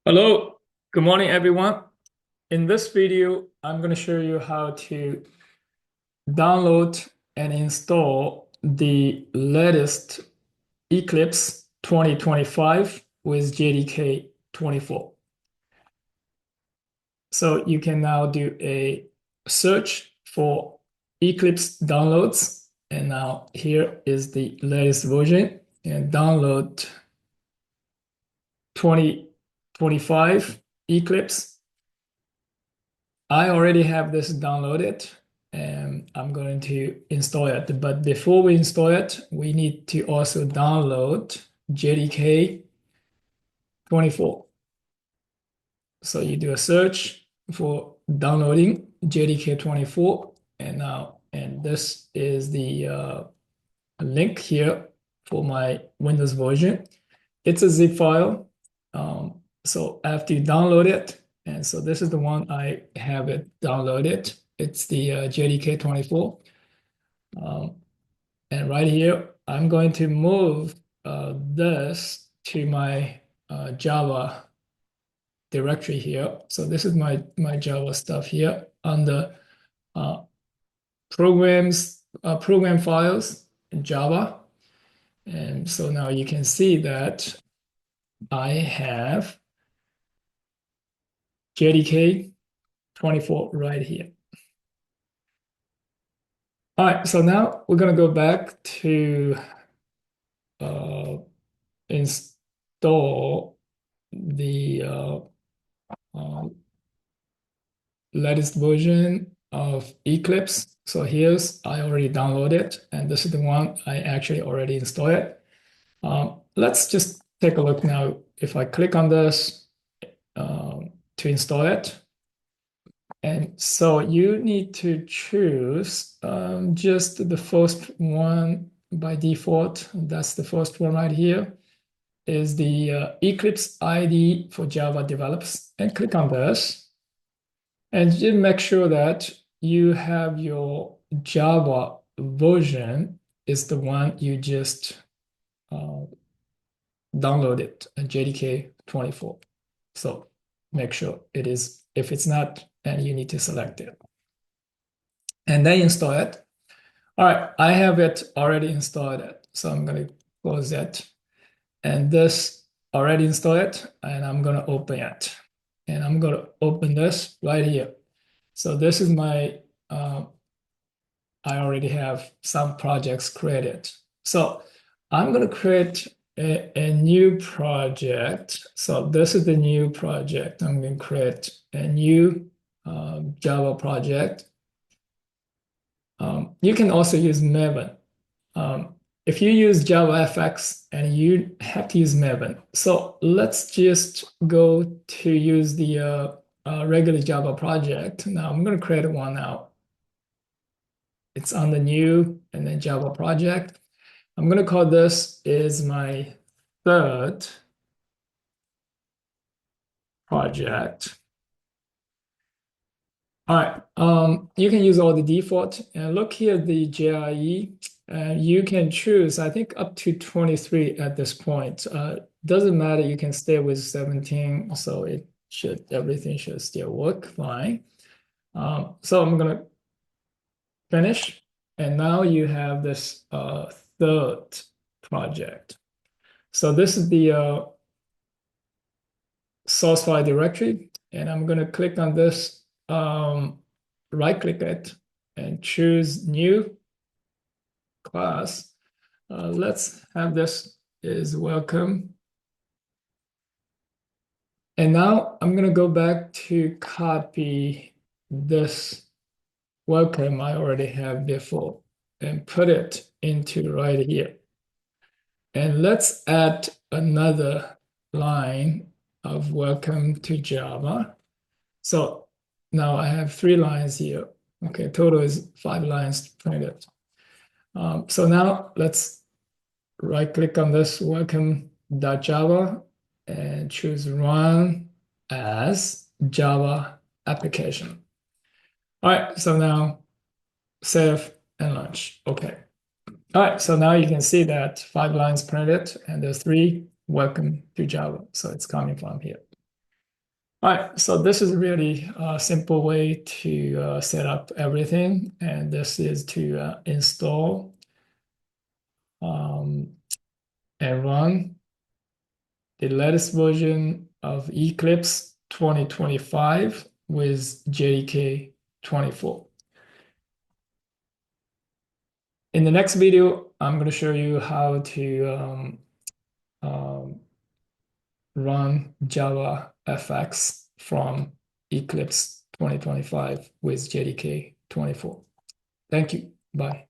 Hello, good morning, everyone. In this video, I'm going to show you how to download and install the latest Eclipse 2025 with JDK 24. So you can now do a search for Eclipse downloads. And now here is the latest version and download 2025 Eclipse. I already have this downloaded and I'm going to install it. But before we install it, we need to also download JDK 24. So you do a search for downloading JDK 24 and this is the link here for my Windows version. It's a zip file. So after you download it, and so this is the one I have it downloaded. It's the JDK 24. And right here, I'm going to move this to my Java directory here. So this is my Java stuff here under uh, program files in Java. And so now you can see that I have JDK 24 right here. All right, so now we're going to go back to install the uh, latest version of Eclipse. So I already downloaded, and this is the one I actually already installed it. Let's just take a look now. If I click on this to install it, and so you need to choose just the first one by default. That's the first one right here is the Eclipse ID for Java develops, and click on this. And just make sure that you have your Java version is the one you just downloaded, JDK 24. So make sure it is. If it's not, then you need to select it. And then install it. All right, I have it already installed. So I'm going to close that. And this already installed it, and I'm going to open it. And I'm going to open this right here. So this is my, I already have some projects created. So I'm going to create a new project. So this is the new project. I'm going to create a new Java project. You can also use Maven. If you use JavaFX and you have to use Maven. So let's just go to use the regular Java project. Now I'm going to create one now. It's on the new and then Java project. I'm going to call this is my third project. All right, you can use all the default and look here, the JIE, you can choose, I think up to 23 at this point. Doesn't matter, you can stay with 17, so everything should still work fine. So I'm gonna finish, and now you have this third project. So this is the source file directory, and I'm gonna click on this, right click it and choose new class. Let's have this is welcome. And now I'm going to go back to copy this welcome I already have before and put it into right here. And let's add another line of welcome to Java. So now I have 3 lines here. Okay, total is 5 lines printed. So now let's right click on this welcome.java and choose run as Java application. All right, so now save and launch. Okay. All right, so now you can see that 5 lines printed and there's 3 welcome to Java. So it's coming from here. All right, so this is really a simple way to set up everything, and this is to install um, and run the latest version of Eclipse 2025 with JDK 24. In the next video, I'm going to show you how to um, run Java FX from Eclipse 2025 with JDK 24. Thank you. Bye.